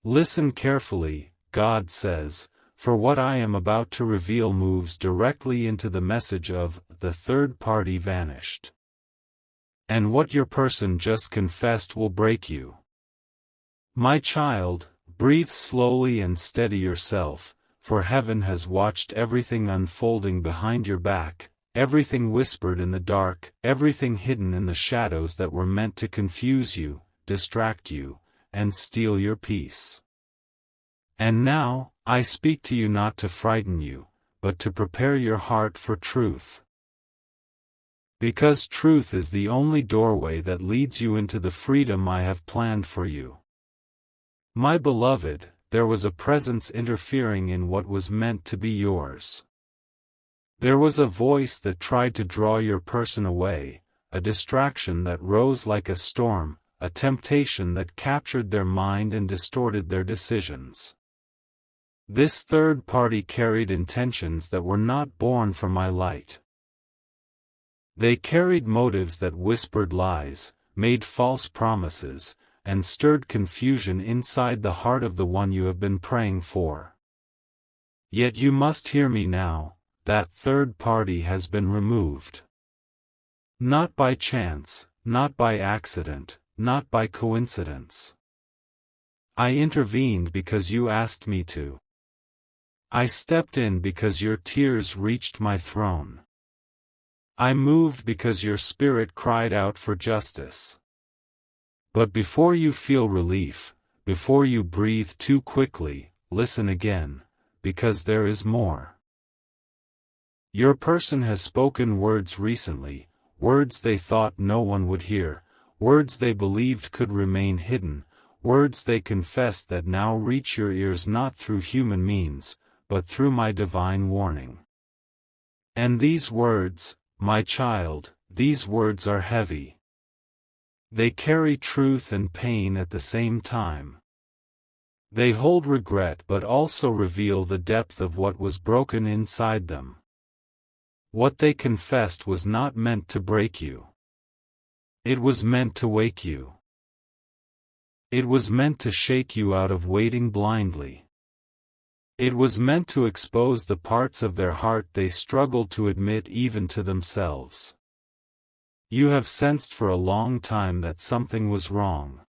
Listen carefully, God says, for what I am about to reveal moves directly into the message of the third party vanished. And what your person just confessed will break you. My child, breathe slowly and steady yourself, for heaven has watched everything unfolding behind your back, everything whispered in the dark, everything hidden in the shadows that were meant to confuse you, distract you, and steal your peace. And now, I speak to you not to frighten you, but to prepare your heart for truth. Because truth is the only doorway that leads you into the freedom I have planned for you. My beloved, there was a presence interfering in what was meant to be yours. There was a voice that tried to draw your person away, a distraction that rose like a storm, a temptation that captured their mind and distorted their decisions. This third party carried intentions that were not born from my light. They carried motives that whispered lies, made false promises, and stirred confusion inside the heart of the one you have been praying for. Yet you must hear me now, that third party has been removed. Not by chance, not by accident, not by coincidence. I intervened because you asked me to. I stepped in because your tears reached my throne. I moved because your spirit cried out for justice. But before you feel relief, before you breathe too quickly, listen again, because there is more. Your person has spoken words recently, words they thought no one would hear, words they believed could remain hidden, words they confessed that now reach your ears not through human means, but through my divine warning. And these words, my child, these words are heavy. They carry truth and pain at the same time. They hold regret but also reveal the depth of what was broken inside them. What they confessed was not meant to break you. It was meant to wake you. It was meant to shake you out of waiting blindly. It was meant to expose the parts of their heart they struggled to admit even to themselves. You have sensed for a long time that something was wrong.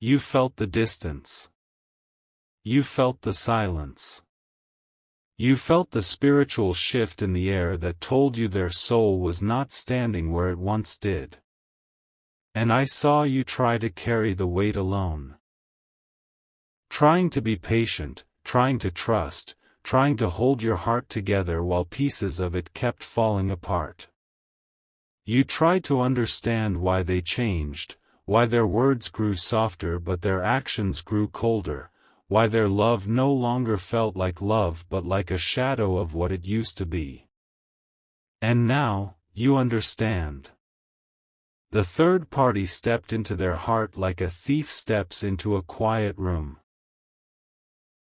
You felt the distance. You felt the silence. You felt the spiritual shift in the air that told you their soul was not standing where it once did. And I saw you try to carry the weight alone. Trying to be patient, trying to trust, trying to hold your heart together while pieces of it kept falling apart. You tried to understand why they changed, why their words grew softer but their actions grew colder, why their love no longer felt like love but like a shadow of what it used to be. And now, you understand. The third party stepped into their heart like a thief steps into a quiet room.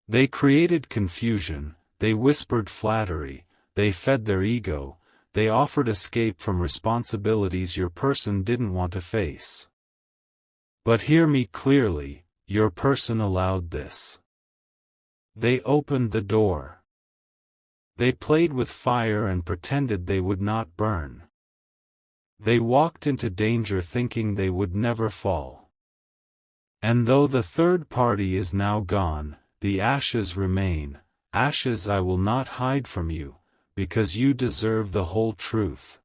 They created confusion, they whispered flattery, they fed their ego, they offered escape from responsibilities your person didn't want to face. But hear me clearly, your person allowed this. They opened the door. They played with fire and pretended they would not burn. They walked into danger thinking they would never fall. And though the third party is now gone, the ashes remain, ashes I will not hide from you, because you deserve the whole truth.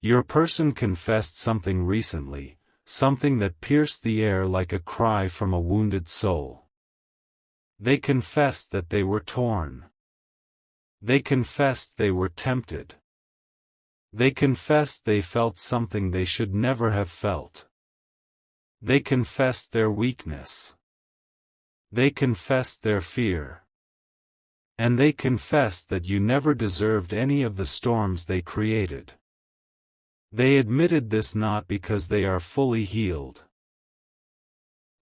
Your person confessed something recently, something that pierced the air like a cry from a wounded soul. They confessed that they were torn. They confessed they were tempted. They confessed they felt something they should never have felt. They confessed their weakness. They confessed their fear. And they confessed that you never deserved any of the storms they created. They admitted this not because they are fully healed.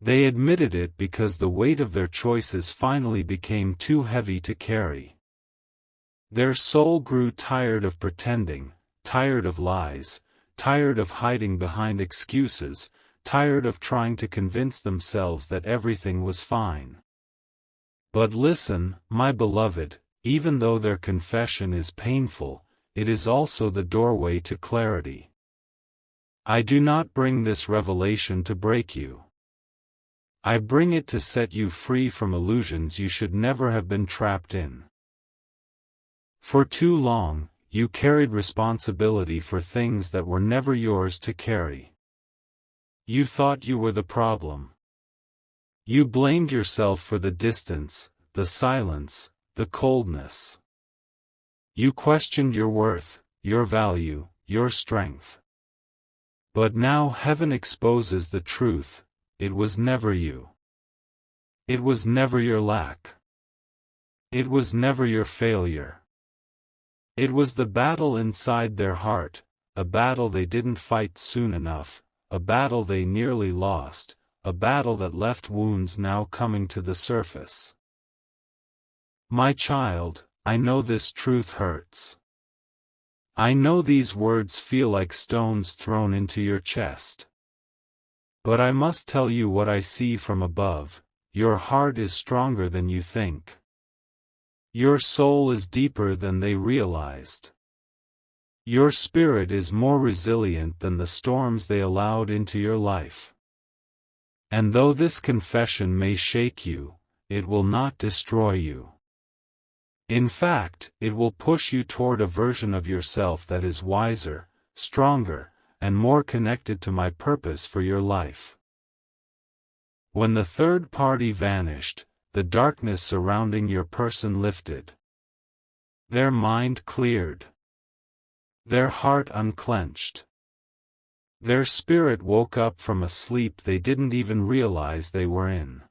They admitted it because the weight of their choices finally became too heavy to carry. Their soul grew tired of pretending, tired of lies, tired of hiding behind excuses, tired of trying to convince themselves that everything was fine. But listen, my beloved, even though their confession is painful, it is also the doorway to clarity. I do not bring this revelation to break you. I bring it to set you free from illusions you should never have been trapped in. For too long, you carried responsibility for things that were never yours to carry. You thought you were the problem. You blamed yourself for the distance, the silence, the coldness. You questioned your worth, your value, your strength. But now heaven exposes the truth: it was never you. It was never your lack. It was never your failure. It was the battle inside their heart, a battle they didn't fight soon enough, a battle they nearly lost, a battle that left wounds now coming to the surface. My child, I know this truth hurts. I know these words feel like stones thrown into your chest. But I must tell you what I see from above: your heart is stronger than you think. Your soul is deeper than they realized. Your spirit is more resilient than the storms they allowed into your life. And though this confession may shake you, it will not destroy you. In fact, it will push you toward a version of yourself that is wiser, stronger, and more connected to my purpose for your life. When the third party vanished, the darkness surrounding your person lifted. Their mind cleared. Their heart unclenched. Their spirit woke up from a sleep they didn't even realize they were in.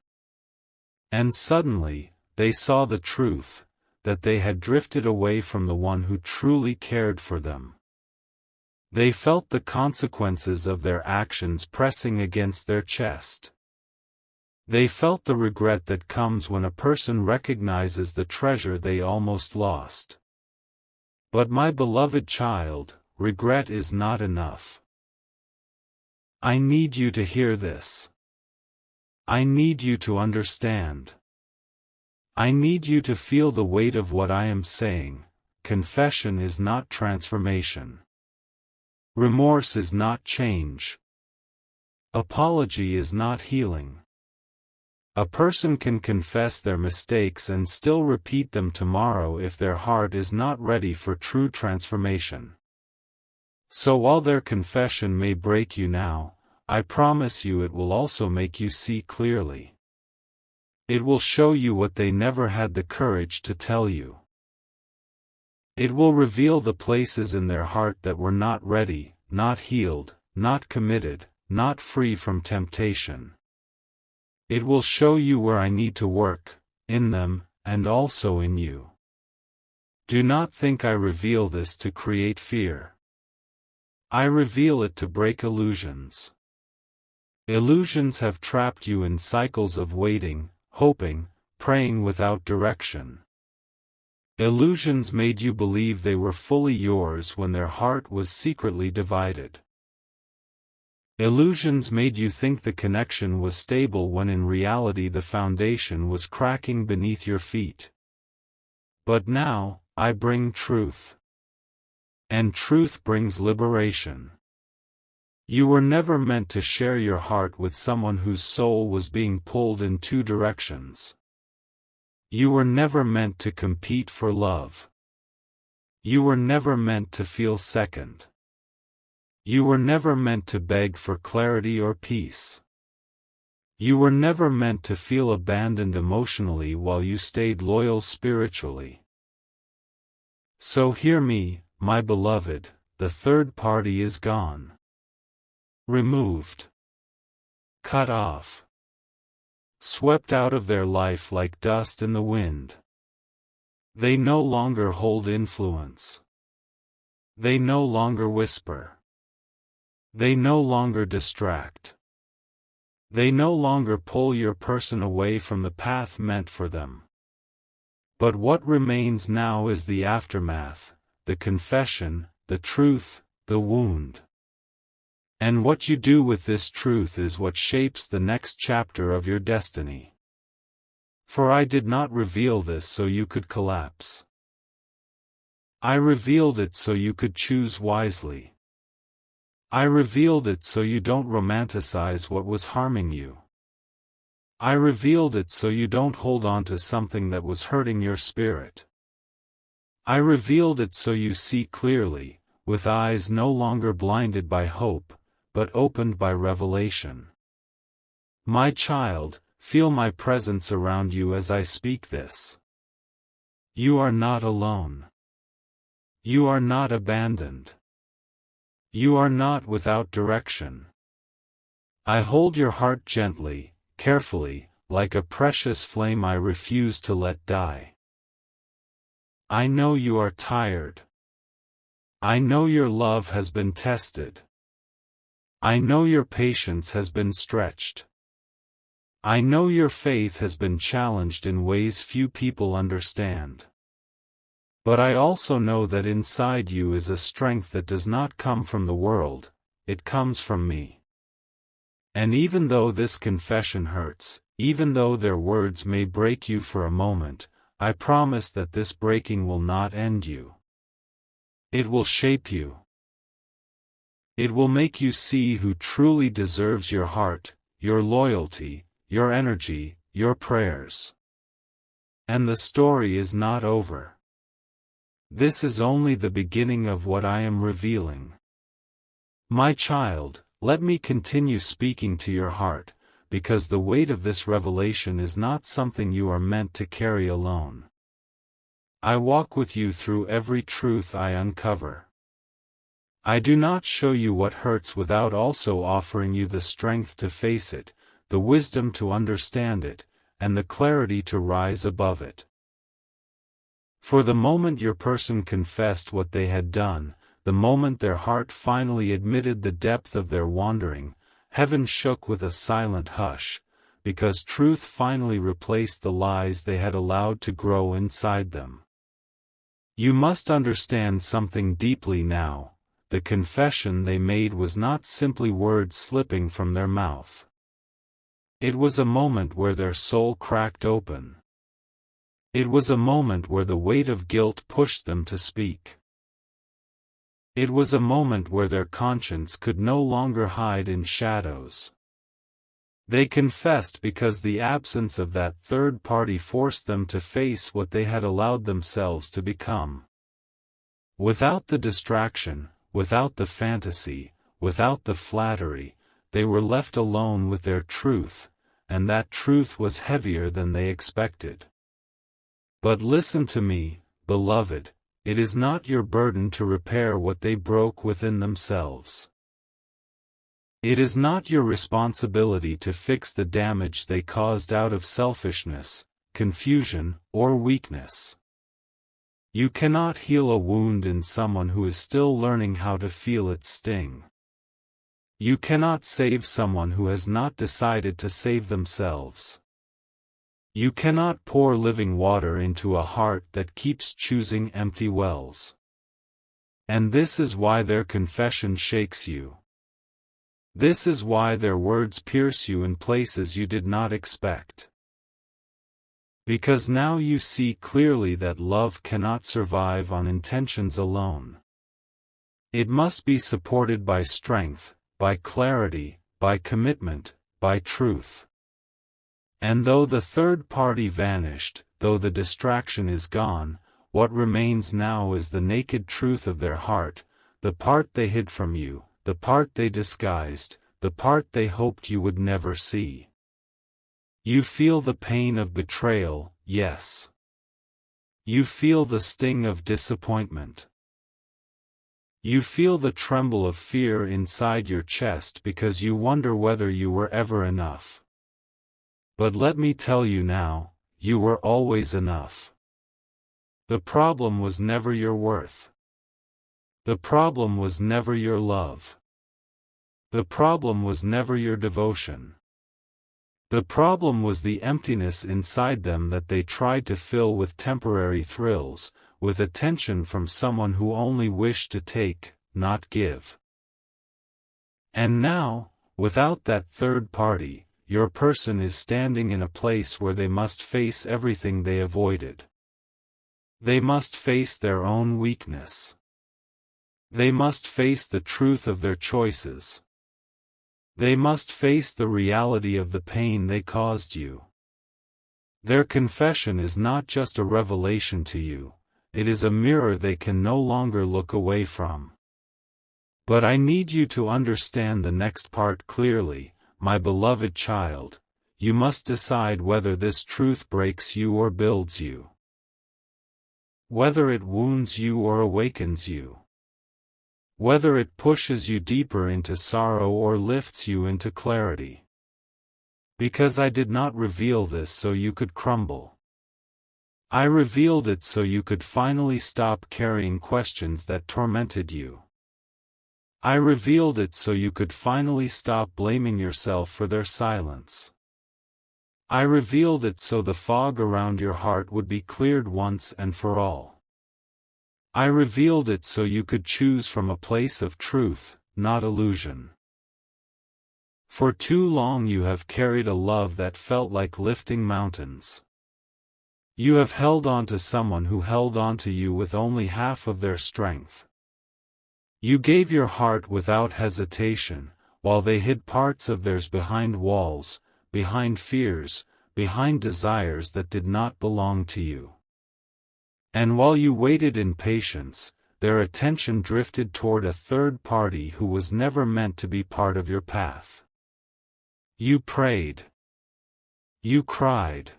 And suddenly, they saw the truth: that they had drifted away from the one who truly cared for them. They felt the consequences of their actions pressing against their chest. They felt the regret that comes when a person recognizes the treasure they almost lost. But my beloved child, regret is not enough. I need you to hear this. I need you to understand. I need you to feel the weight of what I am saying. Confession is not transformation. Remorse is not change. Apology is not healing. A person can confess their mistakes and still repeat them tomorrow if their heart is not ready for true transformation. So while their confession may break you now, I promise you it will also make you see clearly. It will show you what they never had the courage to tell you. It will reveal the places in their heart that were not ready, not healed, not committed, not free from temptation. It will show you where I need to work, in them, and also in you. Do not think I reveal this to create fear. I reveal it to break illusions. Illusions have trapped you in cycles of waiting, hoping, praying without direction. Illusions made you believe they were fully yours when their heart was secretly divided. Illusions made you think the connection was stable when in reality the foundation was cracking beneath your feet. But now, I bring truth. And truth brings liberation. You were never meant to share your heart with someone whose soul was being pulled in two directions. You were never meant to compete for love. You were never meant to feel second. You were never meant to beg for clarity or peace. You were never meant to feel abandoned emotionally while you stayed loyal spiritually. So hear me, my beloved, the third party is gone. Removed. Cut off. Swept out of their life like dust in the wind. They no longer hold influence. They no longer whisper. They no longer distract. They no longer pull your person away from the path meant for them. But what remains now is the aftermath, the confession, the truth, the wound. And what you do with this truth is what shapes the next chapter of your destiny. For I did not reveal this so you could collapse. I revealed it so you could choose wisely. I revealed it so you don't romanticize what was harming you. I revealed it so you don't hold on to something that was hurting your spirit. I revealed it so you see clearly, with eyes no longer blinded by hope, but opened by revelation. My child, feel my presence around you as I speak this. You are not alone. You are not abandoned. You are not without direction. I hold your heart gently, carefully, like a precious flame I refuse to let die. I know you are tired. I know your love has been tested. I know your patience has been stretched. I know your faith has been challenged in ways few people understand. But I also know that inside you is a strength that does not come from the world, it comes from me. And even though this confession hurts, even though their words may break you for a moment, I promise that this breaking will not end you. It will shape you. It will make you see who truly deserves your heart, your loyalty, your energy, your prayers. And the story is not over. This is only the beginning of what I am revealing. My child, let me continue speaking to your heart, because the weight of this revelation is not something you are meant to carry alone. I walk with you through every truth I uncover. I do not show you what hurts without also offering you the strength to face it, the wisdom to understand it, and the clarity to rise above it. For the moment your person confessed what they had done, the moment their heart finally admitted the depth of their wandering, heaven shook with a silent hush, because truth finally replaced the lies they had allowed to grow inside them. You must understand something deeply now. The confession they made was not simply words slipping from their mouth. It was a moment where their soul cracked open. It was a moment where the weight of guilt pushed them to speak. It was a moment where their conscience could no longer hide in shadows. They confessed because the absence of that third party forced them to face what they had allowed themselves to become. Without the distraction, without the fantasy, without the flattery, they were left alone with their truth, and that truth was heavier than they expected. But listen to me, beloved, it is not your burden to repair what they broke within themselves. It is not your responsibility to fix the damage they caused out of selfishness, confusion, or weakness. You cannot heal a wound in someone who is still learning how to feel its sting. You cannot save someone who has not decided to save themselves. You cannot pour living water into a heart that keeps choosing empty wells. And this is why their confession shakes you. This is why their words pierce you in places you did not expect. Because now you see clearly that love cannot survive on intentions alone. It must be supported by strength, by clarity, by commitment, by truth. And though the third party vanished, though the distraction is gone, what remains now is the naked truth of their heart, the part they hid from you, the part they disguised, the part they hoped you would never see. You feel the pain of betrayal, yes. You feel the sting of disappointment. You feel the tremble of fear inside your chest because you wonder whether you were ever enough. But let me tell you now, you were always enough. The problem was never your worth. The problem was never your love. The problem was never your devotion. The problem was the emptiness inside them that they tried to fill with temporary thrills, with attention from someone who only wished to take, not give. And now, without that third party, your person is standing in a place where they must face everything they avoided. They must face their own weakness. They must face the truth of their choices. They must face the reality of the pain they caused you. Their confession is not just a revelation to you, it is a mirror they can no longer look away from. But I need you to understand the next part clearly, my beloved child. You must decide whether this truth breaks you or builds you. Whether it wounds you or awakens you. Whether it pushes you deeper into sorrow or lifts you into clarity. Because I did not reveal this so you could crumble. I revealed it so you could finally stop carrying questions that tormented you. I revealed it so you could finally stop blaming yourself for their silence. I revealed it so the fog around your heart would be cleared once and for all. I revealed it so you could choose from a place of truth, not illusion. For too long you have carried a love that felt like lifting mountains. You have held on to someone who held on to you with only half of their strength. You gave your heart without hesitation, while they hid parts of theirs behind walls, behind fears, behind desires that did not belong to you. And while you waited in patience, their attention drifted toward a third party who was never meant to be part of your path. You prayed. You cried.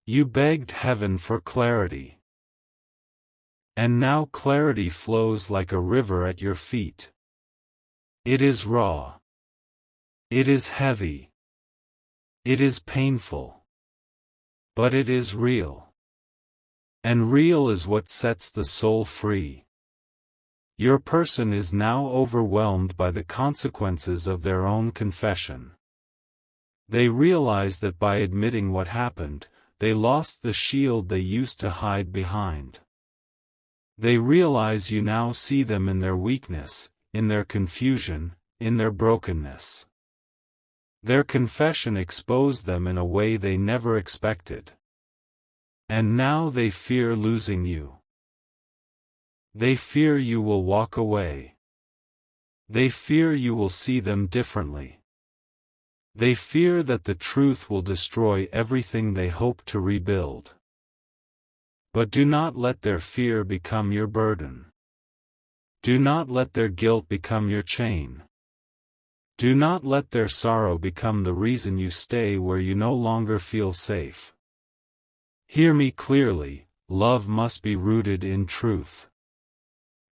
You begged heaven for clarity. And now clarity flows like a river at your feet. It is raw. It is heavy. It is painful. But it is real. And real is what sets the soul free. Your person is now overwhelmed by the consequences of their own confession. They realize that by admitting what happened, they lost the shield they used to hide behind. They realize you now see them in their weakness, in their confusion, in their brokenness. Their confession exposed them in a way they never expected. And now they fear losing you. They fear you will walk away. They fear you will see them differently. They fear that the truth will destroy everything they hope to rebuild. But do not let their fear become your burden. Do not let their guilt become your chain. Do not let their sorrow become the reason you stay where you no longer feel safe. Hear me clearly, love must be rooted in truth.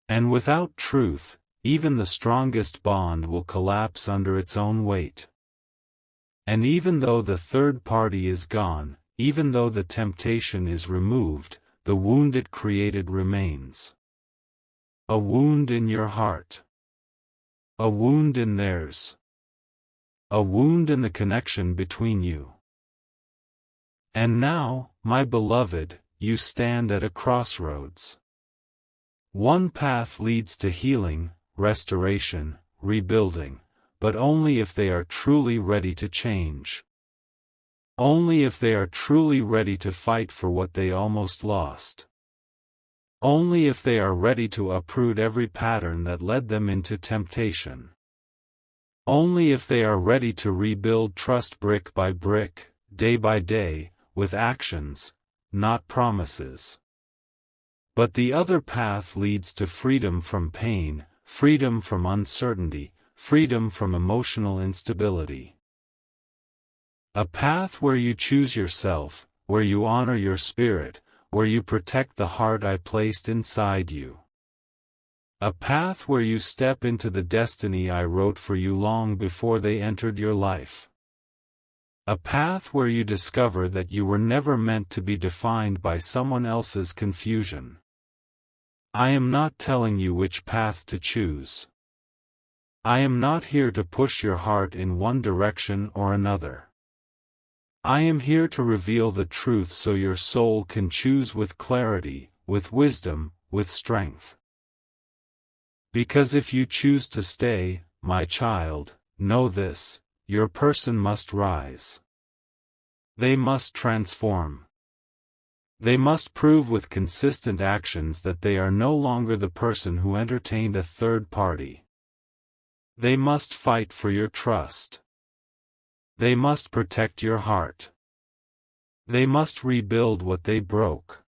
And without truth, even the strongest bond will collapse under its own weight. And even though the third party is gone, even though the temptation is removed, the wound it created remains. A wound in your heart. A wound in theirs. A wound in the connection between you. And now, my beloved, you stand at a crossroads. One path leads to healing, restoration, rebuilding, but only if they are truly ready to change. Only if they are truly ready to fight for what they almost lost. Only if they are ready to uproot every pattern that led them into temptation. Only if they are ready to rebuild trust brick by brick, day by day, with actions, not promises. But the other path leads to freedom from pain, freedom from uncertainty, freedom from emotional instability. A path where you choose yourself, where you honor your spirit, where you protect the heart I placed inside you. A path where you step into the destiny I wrote for you long before they entered your life. A path where you discover that you were never meant to be defined by someone else's confusion. I am not telling you which path to choose. I am not here to push your heart in one direction or another. I am here to reveal the truth so your soul can choose with clarity, with wisdom, with strength. Because if you choose to stay, my child, know this, your person must rise. They must transform. They must prove with consistent actions that they are no longer the person who entertained a third party. They must fight for your trust. They must protect your heart. They must rebuild what they broke.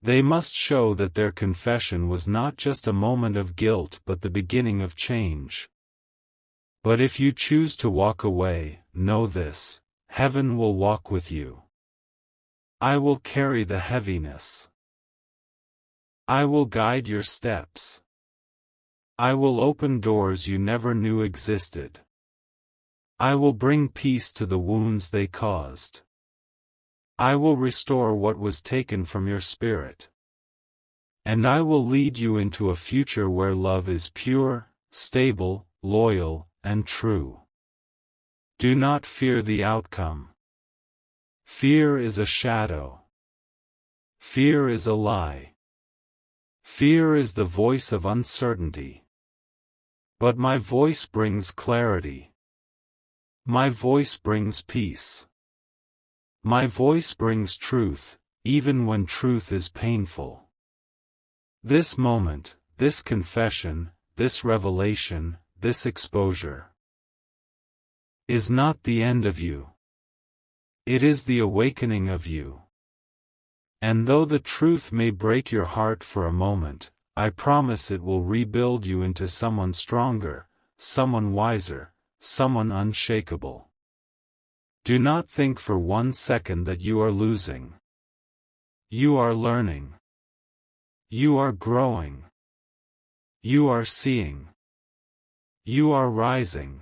They must show that their confession was not just a moment of guilt but the beginning of change. But if you choose to walk away, know this, heaven will walk with you. I will carry the heaviness. I will guide your steps. I will open doors you never knew existed. I will bring peace to the wounds they caused. I will restore what was taken from your spirit. And I will lead you into a future where love is pure, stable, loyal, and true. Do not fear the outcome. Fear is a shadow. Fear is a lie. Fear is the voice of uncertainty. But my voice brings clarity. My voice brings peace. My voice brings truth, even when truth is painful. This moment, this confession, this revelation, this exposure is not the end of you. It is the awakening of you. And though the truth may break your heart for a moment, I promise it will rebuild you into someone stronger, someone wiser, someone unshakable. Do not think for 1 second that you are losing. You are learning. You are growing. You are seeing. You are rising.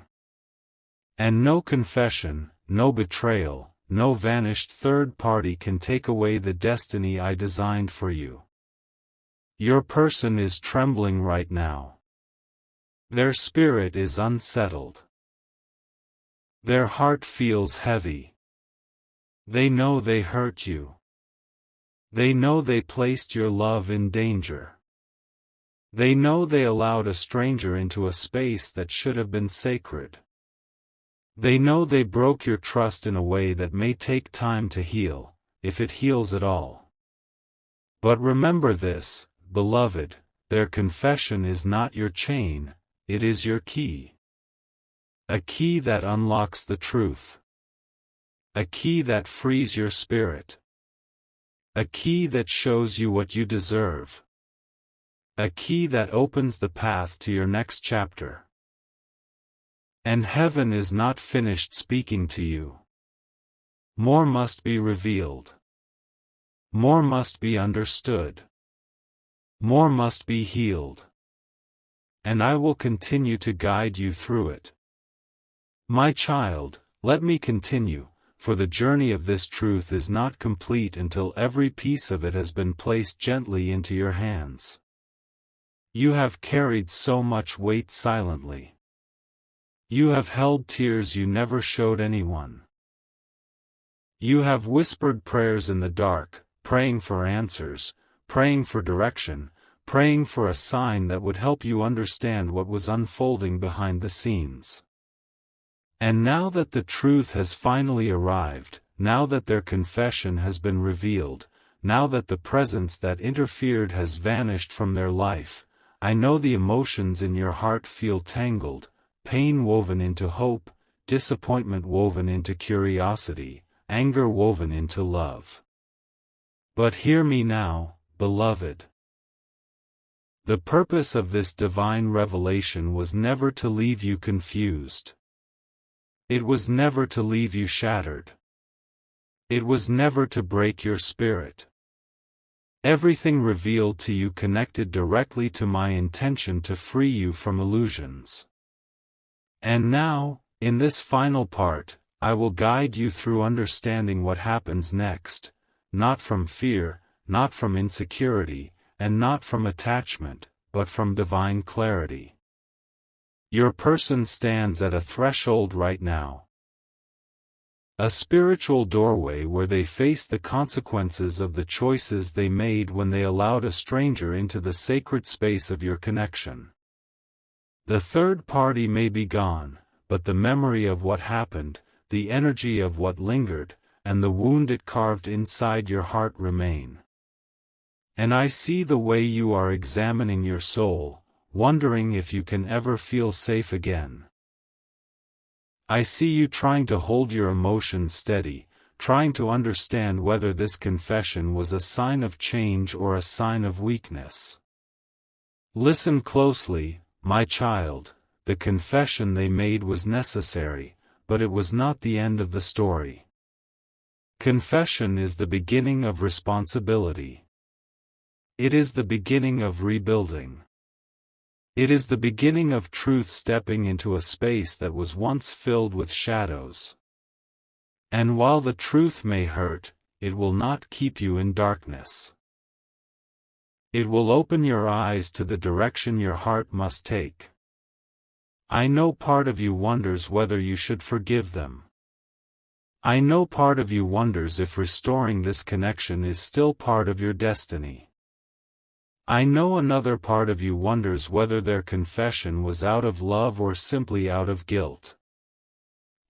And no confession, no betrayal, no vanished third party can take away the destiny I designed for you. Your person is trembling right now. Their spirit is unsettled. Their heart feels heavy. They know they hurt you. They know they placed your love in danger. They know they allowed a stranger into a space that should have been sacred. They know they broke your trust in a way that may take time to heal, if it heals at all. But remember this, beloved, their confession is not your chain, it is your key. A key that unlocks the truth. A key that frees your spirit. A key that shows you what you deserve. A key that opens the path to your next chapter. And heaven is not finished speaking to you. More must be revealed. More must be understood. More must be healed. And I will continue to guide you through it. My child, let me continue, for the journey of this truth is not complete until every piece of it has been placed gently into your hands. You have carried so much weight silently. You have held tears you never showed anyone. You have whispered prayers in the dark, praying for answers, praying for direction, praying for a sign that would help you understand what was unfolding behind the scenes. And now that the truth has finally arrived, now that their confession has been revealed, now that the presence that interfered has vanished from their life, I know the emotions in your heart feel tangled, pain woven into hope, disappointment woven into curiosity, anger woven into love. But hear me now, beloved. The purpose of this divine revelation was never to leave you confused. It was never to leave you shattered. It was never to break your spirit. Everything revealed to you connected directly to my intention to free you from illusions. And now, in this final part, I will guide you through understanding what happens next, not from fear, not from insecurity, and not from attachment, but from divine clarity. Your person stands at a threshold right now. A spiritual doorway where they face the consequences of the choices they made when they allowed a stranger into the sacred space of your connection. The third party may be gone, but the memory of what happened, the energy of what lingered, and the wound it carved inside your heart remain. And I see the way you are examining your soul, wondering if you can ever feel safe again. I see you trying to hold your emotions steady, trying to understand whether this confession was a sign of change or a sign of weakness. Listen closely, my child. The confession they made was necessary, but it was not the end of the story. Confession is the beginning of responsibility. It is the beginning of rebuilding. It is the beginning of truth stepping into a space that was once filled with shadows. And while the truth may hurt, it will not keep you in darkness. It will open your eyes to the direction your heart must take. I know part of you wonders whether you should forgive them. I know part of you wonders if restoring this connection is still part of your destiny. I know another part of you wonders whether their confession was out of love or simply out of guilt.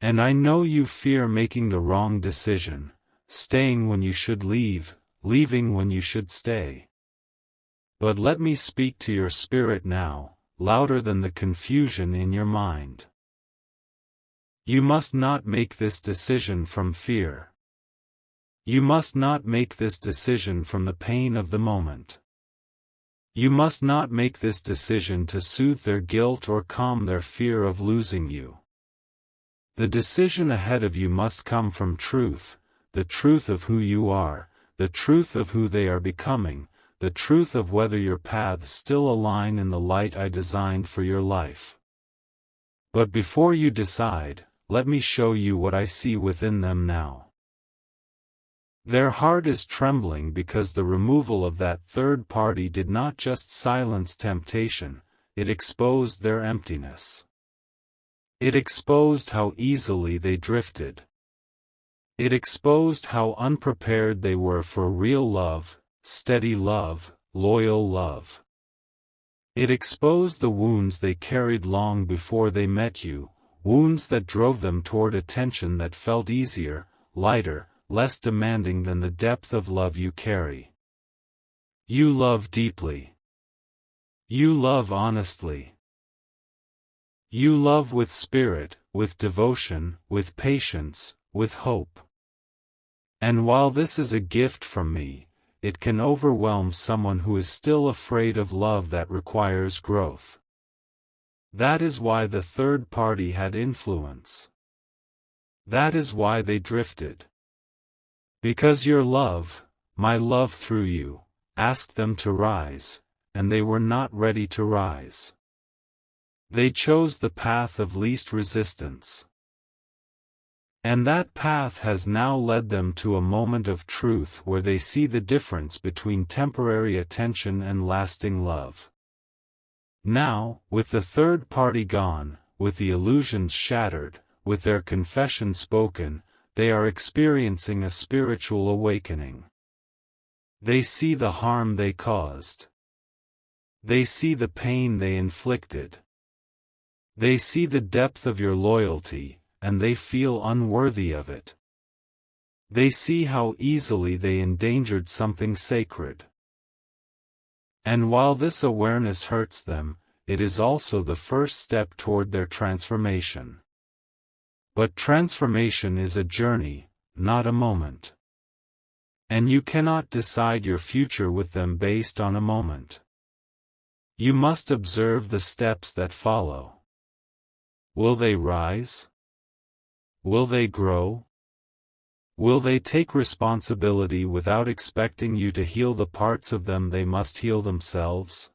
And I know you fear making the wrong decision, staying when you should leave, leaving when you should stay. But let me speak to your spirit now, louder than the confusion in your mind. You must not make this decision from fear. You must not make this decision from the pain of the moment. You must not make this decision to soothe their guilt or calm their fear of losing you. The decision ahead of you must come from truth, the truth of who you are, the truth of who they are becoming, the truth of whether your paths still align in the light I designed for your life. But before you decide, let me show you what I see within them now. Their heart is trembling because the removal of that third party did not just silence temptation, it exposed their emptiness. It exposed how easily they drifted. It exposed how unprepared they were for real love, steady love, loyal love. It exposed the wounds they carried long before they met you, wounds that drove them toward attention that felt easier, lighter, less demanding than the depth of love you carry. You love deeply. You love honestly. You love with spirit, with devotion, with patience, with hope. And while this is a gift from me, it can overwhelm someone who is still afraid of love that requires growth. That is why the third party had influence. That is why they drifted. Because your love, my love through you, asked them to rise, and they were not ready to rise. They chose the path of least resistance. And that path has now led them to a moment of truth where they see the difference between temporary attention and lasting love. Now, with the third party gone, with the illusions shattered, with their confession spoken, they are experiencing a spiritual awakening. They see the harm they caused. They see the pain they inflicted. They see the depth of your loyalty, and they feel unworthy of it. They see how easily they endangered something sacred. And while this awareness hurts them, it is also the first step toward their transformation. But transformation is a journey, not a moment. And you cannot decide your future with them based on a moment. You must observe the steps that follow. Will they rise? Will they grow? Will they take responsibility without expecting you to heal the parts of them they must heal themselves?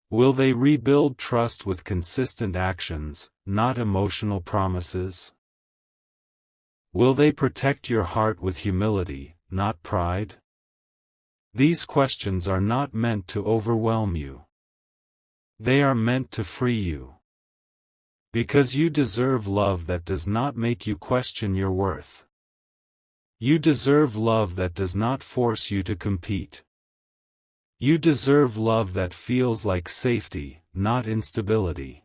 Will they rebuild trust with consistent actions, not emotional promises? Will they protect your heart with humility, not pride? These questions are not meant to overwhelm you. They are meant to free you. Because you deserve love that does not make you question your worth. You deserve love that does not force you to compete. You deserve love that feels like safety, not instability.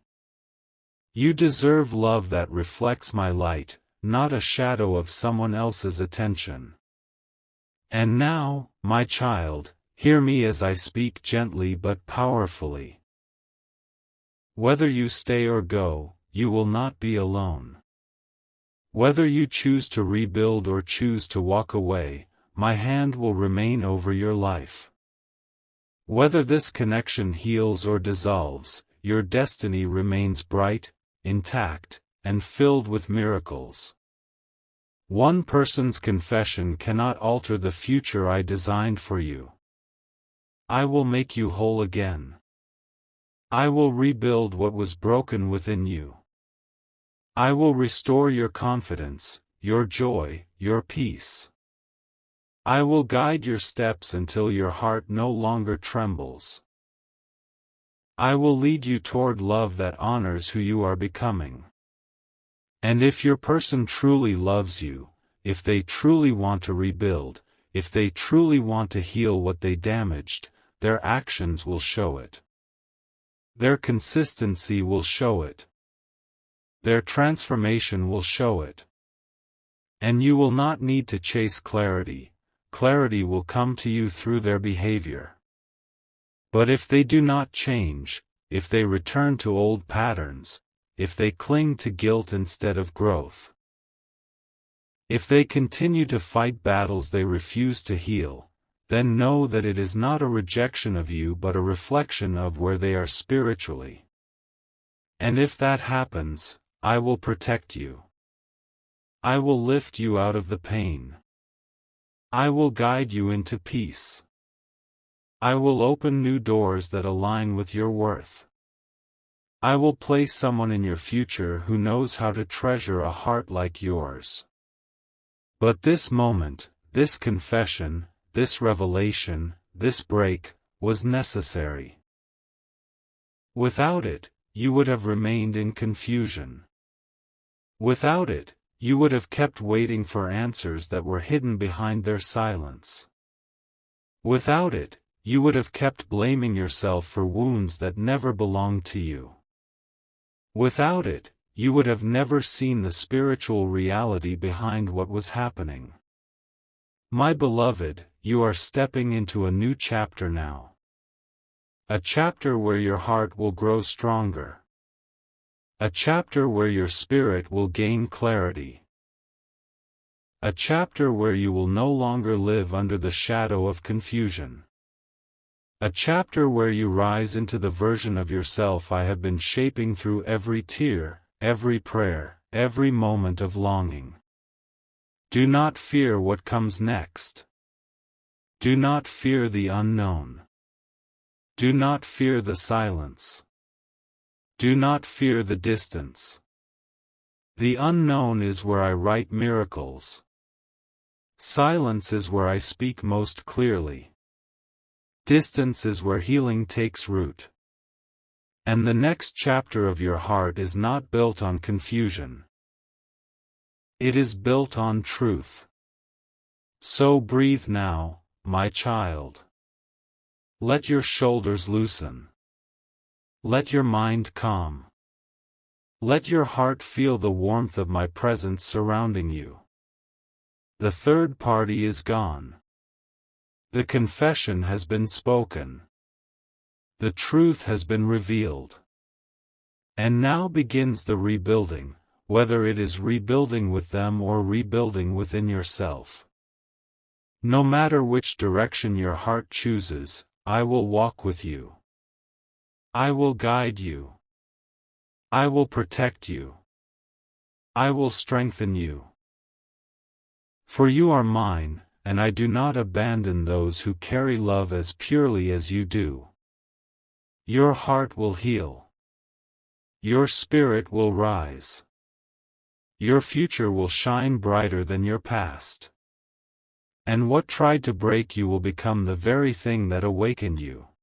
You deserve love that reflects my light, not a shadow of someone else's attention. And now, my child, hear me as I speak gently but powerfully. Whether you stay or go, you will not be alone. Whether you choose to rebuild or choose to walk away, my hand will remain over your life. Whether this connection heals or dissolves, your destiny remains bright, intact, and filled with miracles. One person's confession cannot alter the future I designed for you. I will make you whole again. I will rebuild what was broken within you. I will restore your confidence, your joy, your peace. I will guide your steps until your heart no longer trembles. I will lead you toward love that honors who you are becoming. And if your person truly loves you, if they truly want to rebuild, if they truly want to heal what they damaged, their actions will show it. Their consistency will show it. Their transformation will show it. And you will not need to chase clarity. Clarity will come to you through their behavior. But if they do not change, if they return to old patterns, if they cling to guilt instead of growth, if they continue to fight battles they refuse to heal, then know that it is not a rejection of you but a reflection of where they are spiritually. And if that happens, I will protect you. I will lift you out of the pain. I will guide you into peace. I will open new doors that align with your worth. I will place someone in your future who knows how to treasure a heart like yours. But this moment, this confession, this revelation, this break, was necessary. Without it, you would have remained in confusion. Without it, you would have kept waiting for answers that were hidden behind their silence. Without it, you would have kept blaming yourself for wounds that never belonged to you. Without it, you would have never seen the spiritual reality behind what was happening. My beloved, you are stepping into a new chapter now. A chapter where your heart will grow stronger. A chapter where your spirit will gain clarity. A chapter where you will no longer live under the shadow of confusion. A chapter where you rise into the version of yourself I have been shaping through every tear, every prayer, every moment of longing. Do not fear what comes next. Do not fear the unknown. Do not fear the silence. Do not fear the distance. The unknown is where I write miracles. Silence is where I speak most clearly. Distance is where healing takes root. And the next chapter of your heart is not built on confusion. It is built on truth. So breathe now, my child. Let your shoulders loosen. Let your mind calm. Let your heart feel the warmth of my presence surrounding you. The third party is gone. The confession has been spoken. The truth has been revealed. And now begins the rebuilding, whether it is rebuilding with them or rebuilding within yourself. No matter which direction your heart chooses, I will walk with you. I will guide you. I will protect you. I will strengthen you. For you are mine, and I do not abandon those who carry love as purely as you do. Your heart will heal. Your spirit will rise. Your future will shine brighter than your past. And what tried to break you will become the very thing that awakened you.